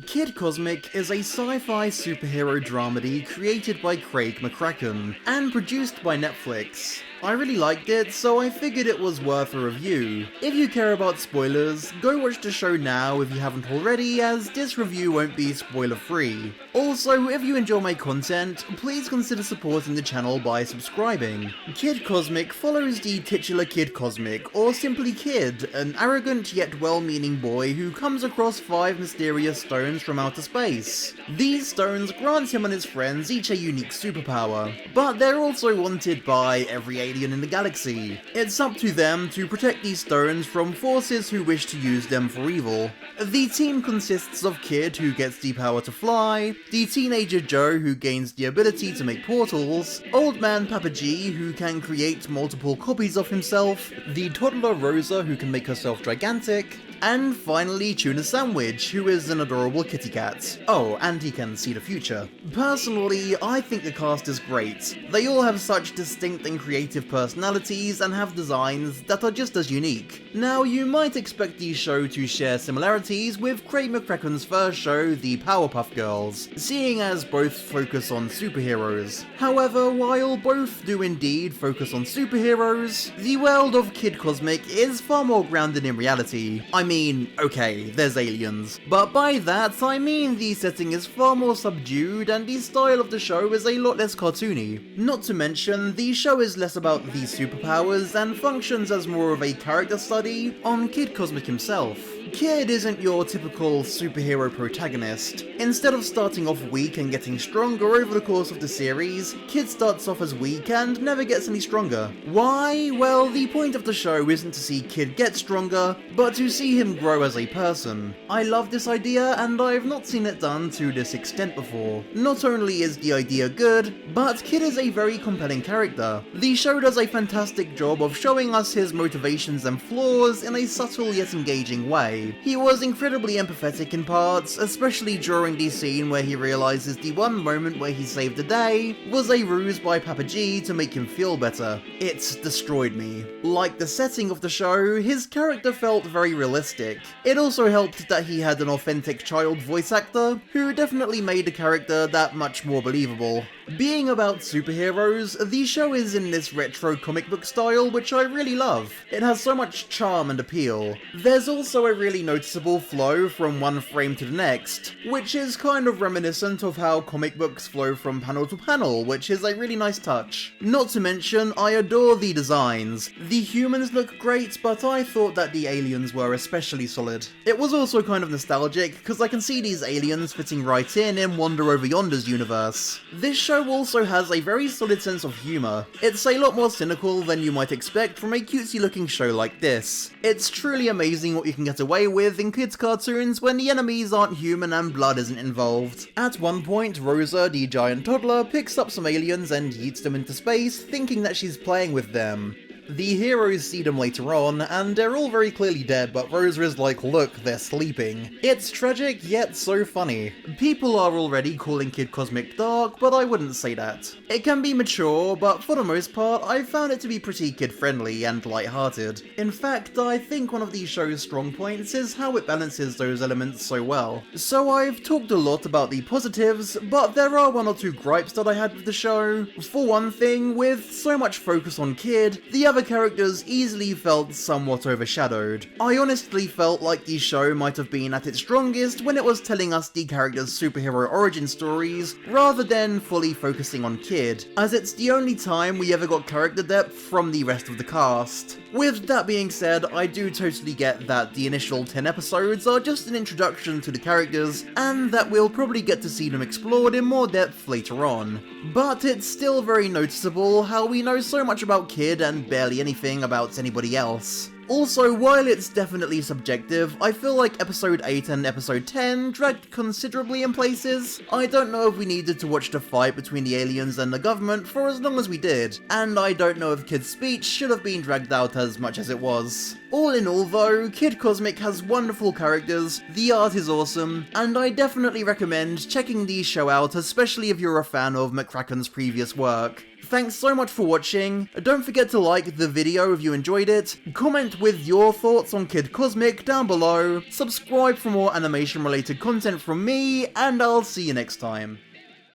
Kid Cosmic is a sci-fi superhero dramedy created by Craig McCracken and produced by Netflix. I really liked it, so I figured it was worth a review. If you care about spoilers, go watch the show now if you haven't already, as this review won't be spoiler-free. Also, if you enjoy my content, please consider supporting the channel by subscribing. Kid Cosmic follows the titular Kid Cosmic, or simply Kid, an arrogant yet well-meaning boy who comes across 5 mysterious stones from outer space. These stones grant him and his friends each a unique superpower, but they're also wanted by every alien in the galaxy. It's up to them to protect these stones from forces who wish to use them for evil. The team consists of Kid, who gets the power to fly, the teenager Joe, who gains the ability to make portals, Old Man Papa G, who can create multiple copies of himself, the toddler Rosa, who can make herself gigantic, and finally Tuna Sandwich, who is an adorable kitty cat. Oh, and he can see the future. Personally, I think the cast is great. They all have such distinct and creative personalities and have designs that are just as unique. Now, you might expect the show to share similarities with Craig McCracken's first show, the Powerpuff Girls, seeing as both focus on superheroes. However, while both do indeed focus on superheroes, the world of Kid Cosmic is far more grounded in reality. I mean, okay, there's aliens, but by that I mean the setting is far more subdued and the style of the show is a lot less cartoony. Not to mention, the show is less about these superpowers and functions as more of a character study on Kid Cosmic himself. Kid isn't your typical superhero protagonist. Instead of starting off weak and getting stronger over the course of the series, Kid starts off as weak and never gets any stronger. Why? Well, the point of the show isn't to see Kid get stronger, but to see him grow as a person. I love this idea, and I've not seen it done to this extent before. Not only is the idea good, but Kid is a very compelling character. The show does a fantastic job of showing us his motivations and flaws in a subtle yet engaging way. He was incredibly empathetic in parts, especially during the scene where he realizes the one moment where he saved the day was a ruse by Papa G to make him feel better. It's destroyed me. Like the setting of the show, his character felt very realistic. It also helped that he had an authentic child voice actor, who definitely made the character that much more believable. Being about superheroes, the show is in this retro comic book style, which I really love. It has so much charm and appeal. There's also a really noticeable flow from one frame to the next, which is kind of reminiscent of how comic books flow from panel to panel, which is a really nice touch. Not to mention, I adore the designs. The humans look great, but I thought that the aliens were especially solid. It was also kind of nostalgic, because I can see these aliens fitting right in Wander over Yonder's universe. This show also has a very solid sense of humour. It's a lot more cynical than you might expect from a cutesy looking show like this. It's truly amazing what you can get away with in kids' cartoons when the enemies aren't human and blood isn't involved. At one point, Rosa, the giant toddler, picks up some aliens and yeets them into space, thinking that she's playing with them. The heroes see them later on, and they're all very clearly dead, but Rosa is like, look, they're sleeping. It's tragic, yet so funny. People are already calling Kid Cosmic dark, but I wouldn't say that. It can be mature, but for the most part, I've found it to be pretty kid-friendly and light-hearted. In fact, I think one of the show's strong points is how it balances those elements so well. So I've talked a lot about the positives, but there are one or two gripes that I had with the show. For one thing, with so much focus on Kid, the other characters easily felt somewhat overshadowed. I honestly felt like the show might have been at its strongest when it was telling us the characters' superhero origin stories, rather than fully focusing on Kid, as it's the only time we ever got character depth from the rest of the cast. With that being said, I do totally get that the initial 10 episodes are just an introduction to the characters, and that we'll probably get to see them explored in more depth later on. But it's still very noticeable how we know so much about Kid and barely anything about anybody else. Also, while it's definitely subjective, I feel like episode 8 and episode 10 dragged considerably in places. I don't know if we needed to watch the fight between the aliens and the government for as long as we did, and I don't know if Kid's speech should have been dragged out as much as it was. All in all though, Kid Cosmic has wonderful characters, the art is awesome, and I definitely recommend checking the show out, especially if you're a fan of McCracken's previous work. Thanks so much for watching. Don't forget to like the video if you enjoyed it, comment with your thoughts on Kid Cosmic down below, subscribe for more animation related content from me, and I'll see you next time.